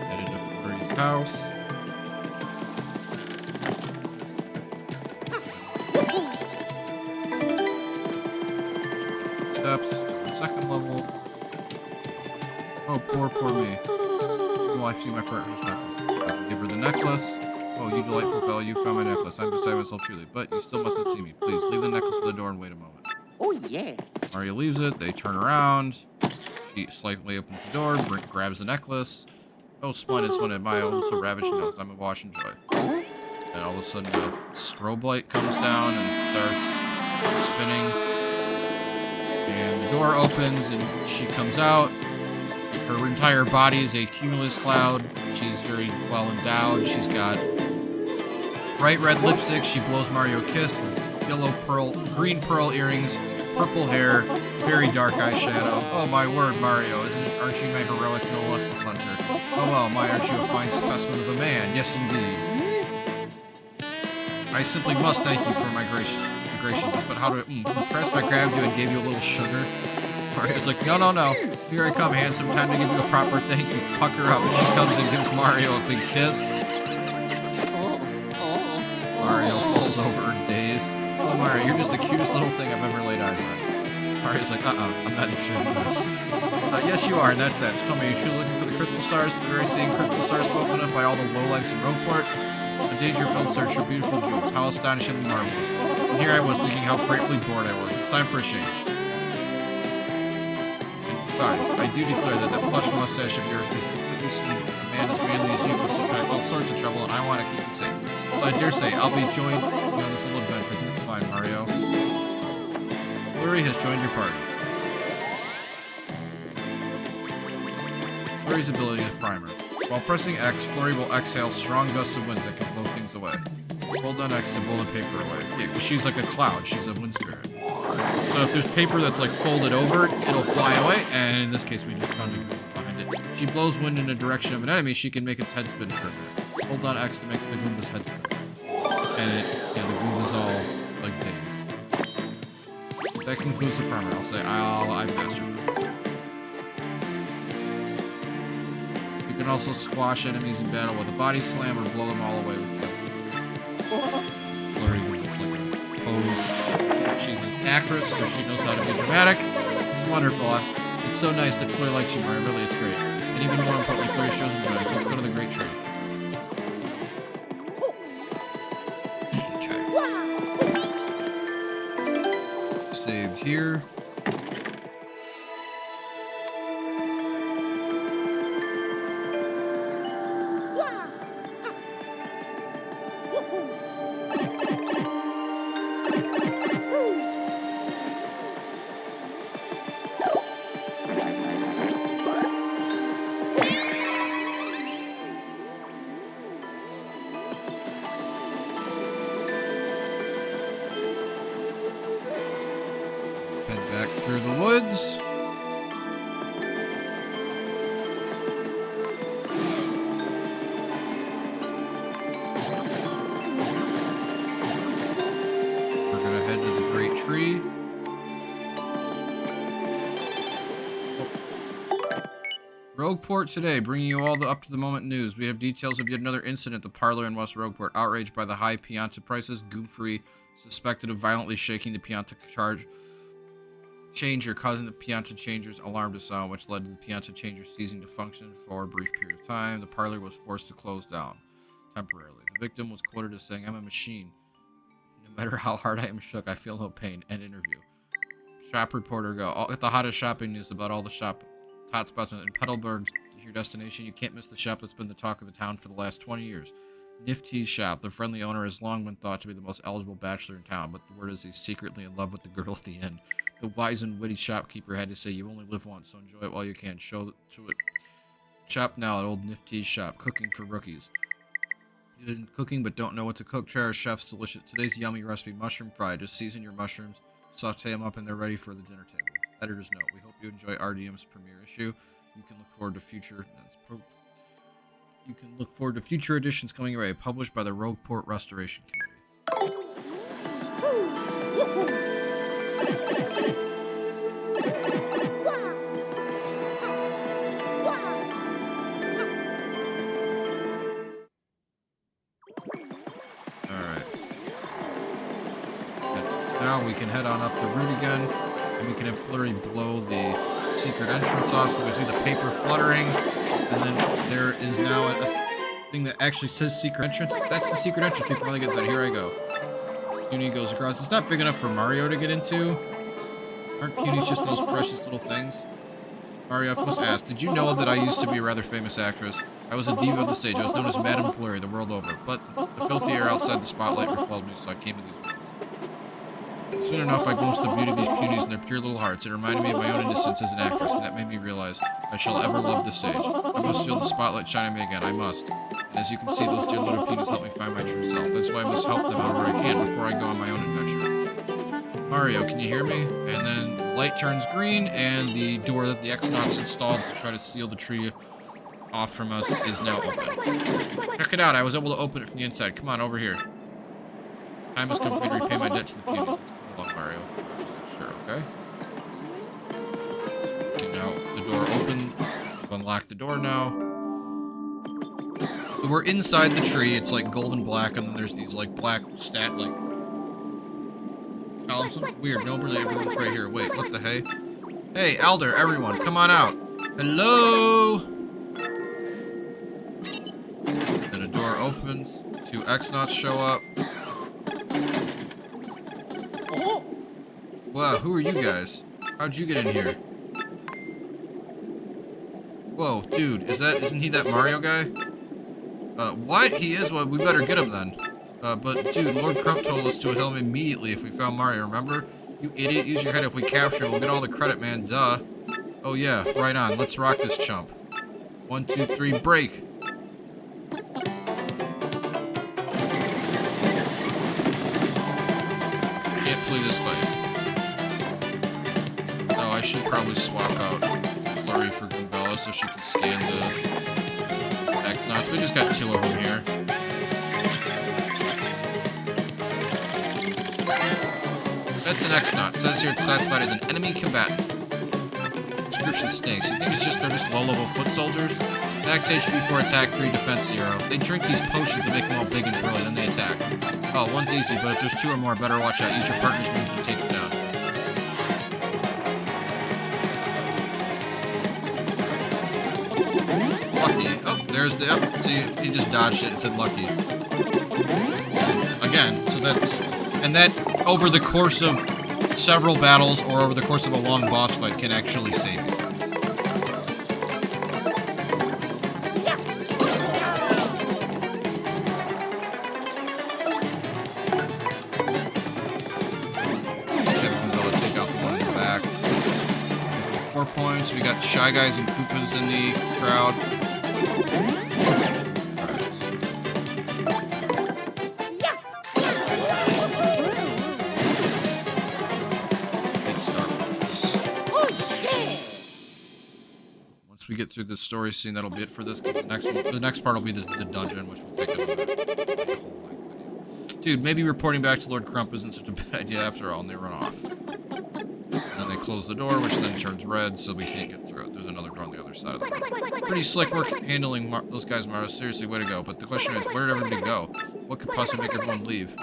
Headed to Flurrie's house. Second level. Oh, poor me. Well, I see my partner's necklace. I can give her the necklace. Oh, you delightful fellow, you found my necklace. I'm beside myself truly, but you still mustn't see me. Please, leave the necklace at the door and wait a moment. Oh, yeah. Mario leaves it, they turn around. She slightly opens the door, grabs the necklace. Oh, splendid, my also ravished nose. I'm a wash and joy. And all of a sudden, a strobe light comes down and starts spinning. And the door opens and she comes out. Her entire body is a cumulus cloud. She's very well endowed. She's got bright red lipstick. She blows Mario a kiss. Green pearl earrings, purple hair, very dark eyeshadow. Oh my word, Mario, aren't you my heroic no-lucky hunter? Oh well, aren't you a fine specimen of a man? Yes, indeed. I simply must thank you for my graciousness, but how do I... Impressed, I grabbed you and gave you a little sugar. Mario's like, no. Here I come, handsome. Time to give you a proper thank you. Pucker up. She comes and gives Mario a big kiss. Mario falls over dazed. Oh, Mario, you're just the cutest little thing I've ever laid eyes on. Mario's like, I'm not interested in this. Yes, you are, and that's that. So tell me, are you truly looking for the crystal stars? The very same crystal stars spoken of by all the lowlifes in Rogueport? A danger-filled search for beautiful jewels. How astonishingly marvelous. And here I was thinking how frightfully bored I was. It's time for a change. And besides, I do declare that plush mustache of yours is completely sweet. A man as manly as you must attract all sorts of trouble, and I want to keep it safe. So I dare say, I'll be joined you on this little adventure. It's fine, Mario. Flurrie has joined your party. Flurrie's ability is primer. While pressing X, Flurrie will exhale strong gusts of winds that can blow things away. Hold down X to blow the paper away. Yeah, she's like a cloud. She's a wind spirit. So if there's paper that's like folded over, it'll fly away, and in this case we just found a Goomba behind it. If she blows wind in the direction of an enemy, she can make its head spin trigger. Hold down X to make the Goomba's head spin. And the Goomba's all like dazed. That concludes the primer. I'll say I mastered it. You can also squash enemies in battle with a body slam or blow them all away with kick. Flurrie gives us like a pose. She's an actress, so she knows how to be dramatic. It's wonderful. It's so nice that Flurrie likes you, Mario. Really, it's great. And even more importantly, Flurrie shows you nice. Let's go to the Great Tree. Okay. Saved here. Through the woods. We're gonna head to the Great Tree. Rogueport today, bringing you all the up-to-the-moment news. We have details of yet another incident at the parlor in West Rogueport. Outraged by the high Pianta prices, Goomfree suspected of violently shaking the Pianta changer, causing the Pianta changer's alarm to sound, which led to the Pianta changer ceasing to function for a brief period of time. The parlor was forced to close down temporarily. The victim was quoted as saying, "I'm a machine. No matter how hard I am shook, I feel no pain." End interview. Shop reporter go. Get the hottest shopping news about all the hotspots in Petalburg. Your destination. You can't miss the shop that's been the talk of the town for the last 20 years. Nifty's shop. The friendly owner has long been thought to be the most eligible bachelor in town, but the word is he's secretly in love with the girl at the inn. The wise and witty shopkeeper had to say, "You only live once, so enjoy it while you can." Show to it. Shop now at Old Nifty's shop. Cooking for rookies. You did cooking but don't know what to cook? Try our chef's delicious today's yummy recipe: mushroom fry. Just season your mushrooms, saute them up, and they're ready for the dinner table. Editor's note: we hope you enjoy RDM's premiere issue. You can look forward to future. You can look forward to future editions coming your way. Published by the Rogueport Restoration Committee. Now we can head on up the route again, and we can have Flurrie blow the secret entrance off, so we see the paper fluttering, and then there is now a thing that actually says secret entrance. That's the secret entrance. People finally get that. Here I go. Puny goes across. It's not big enough for Mario to get into. Aren't Punies just those precious little things? Mario was asked, "Did you know that I used to be a rather famous actress? I was a diva of the stage. I was known as Madame Flurrie the world over, but the filthy air outside the spotlight repelled me, so I came to these woods. Soon enough, I glimpsed the beauty of these Punies and their pure little hearts. It reminded me of my own innocence as an actress, and that made me realize I shall ever love this stage. I must feel the spotlight shine on me again. I must. And as you can see, those dear little Punies help me find my true self. That's why I must help them however I can before I go on my own adventure. Mario, can you hear me?" And then the light turns green, and the door that the X-Nauts installed to try to seal the tree off from us is now open. Check it out. I was able to open it from the inside. Come on, over here. Time has come for me to repay my debt to the Punies. Let's come along, Mario. Sure, okay. Okay, now the door open. Unlock the door now. We're inside the tree. It's like golden black, and then there's these like black columns. Weird. Nobody, everyone's right here. Wait, what the hey? Hey, Elder, everyone, come on out. Hello. Then a door opens. Two X-Nauts show up. Wow, who are you guys? How'd you get in here? Whoa, dude, isn't he that Mario guy? What? He is? Well, we better get him then. But dude, Lord Crump told us to tell him immediately if we found Mario, remember? You idiot, use your head. If we capture him, we'll get all the credit, man, duh. Oh yeah, right on, let's rock this chump. 1, 2, 3, break! Can't flee this fight. should probably swap out Flurrie for Goombella so she can scan the X-Nauts. We just got 2 of them here. That's an X-Naut. Says here it's classified as an enemy combatant. Description stinks. You think it's just they're just low-level foot soldiers? Max HP 4 attack, 3 defense 0. They drink these potions to make them all big and burly, then they attack. Oh, one's easy, but if there's 2 or more, better watch out. Use your partner's moves to take them down. Lucky. Oh, there's the... Oh, see, he just dodged it and said lucky. Again, so that's... And that, over the course of several battles or over the course of a long boss fight, can actually save you. Take out the one in the back. 4 points. We got Shy Guys and Koopas in the crowd. We get through this story scene, that'll be it for this. The next part will be the dungeon, which will take a whole video. Dude, maybe reporting back to Lord Crump isn't such a bad idea after all, and they run off. Then they close the door, which then turns red, so we can't get through it. There's another door on the other side of the room. Pretty slick work handling those guys, Mario. Seriously, way to go. But the question is, where did everybody go? What could possibly make everyone leave?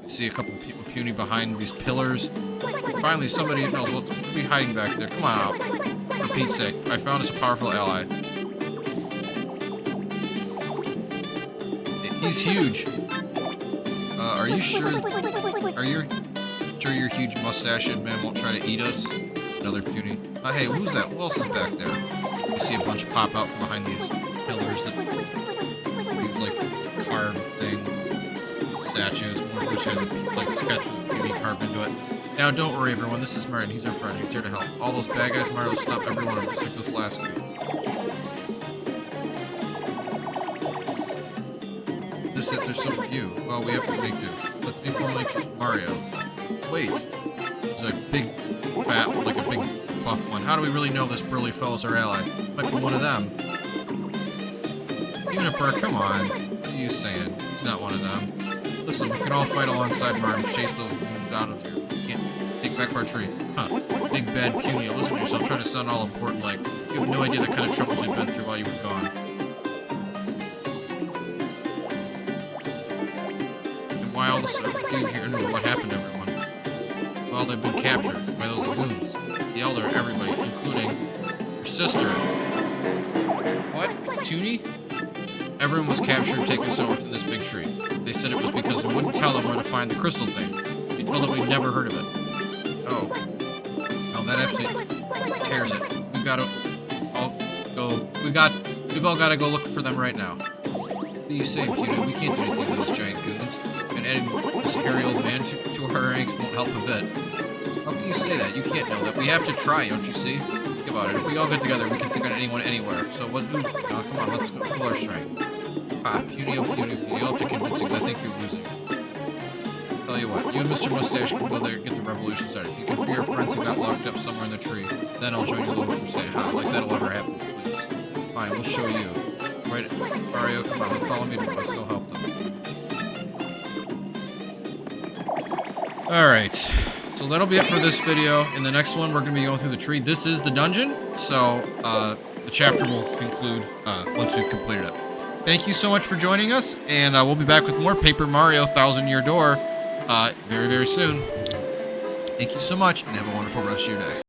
You see a couple of people puny behind these pillars. Finally, somebody knows what'll be hiding back there. Come on out. For Pete's sake, I found us a powerful ally. He's huge. Are you sure your huge mustached man won't try to eat us? Another puny. Hey, who's that? Who else is back there? You see a bunch pop out from behind these pillars that these like carved thing statues. One of which has a like sketch of puny carved into it. Now, don't worry, everyone. This is Martin. He's our friend. He's here to help. All those bad guys, Mario will stop every one of them, just like this last week. This is it. There's so few. Well, we have to make do. Let's informally choose Mario. Wait. There's a big, fat, like a big buff one. How do we really know this burly fellow's our ally? Might be one of them. Juniper, come on. What are you saying? It's not one of them. Listen, we can all fight alongside Mario and chase those moons down with you. Take back our tree. Huh. Big bad Punio. Listen to yourself trying to sound all important like you have no idea the kind of troubles we've been through while you were gone. And why all this dude here knew what happened to everyone? Well, they've been captured by those goons. The elder, everybody, including your sister. What? Toonie? Everyone was captured and taken somewhere to this big tree. They said it was because we wouldn't tell them where to find the crystal thing. We told them we'd never heard of it. Oh. Oh, that absolutely tears it. We've got to all go. We've all got to go look for them right now. What are you saying, Peter? We can't do anything with those giant goons. And adding this hairy old man to our ranks won't help a bit. How can you say that? You can't know that. We have to try, don't you see? Think about it. If we all get together, we can take on anyone anywhere. So what? Oh, come on, let's go. Pull our strength. Punio. You'll have to convince him. I think you're losing. Tell you what, you and Mr. Mustache can go there and get the revolution started. If you can free your friends who got locked up somewhere in the tree, then I'll join you over and say hi. Like that'll ever happen, please. Fine, we'll show you. Right, Mario, come on, follow me. Let's go help them. Alright, so that'll be it for this video. In the next one, we're going to be going through the tree. This is the dungeon, so the chapter will conclude once we've completed it. Thank you so much for joining us, and we'll be back with more Paper Mario 1000-Year Door very, very soon. Thank you so much, and have a wonderful rest of your day.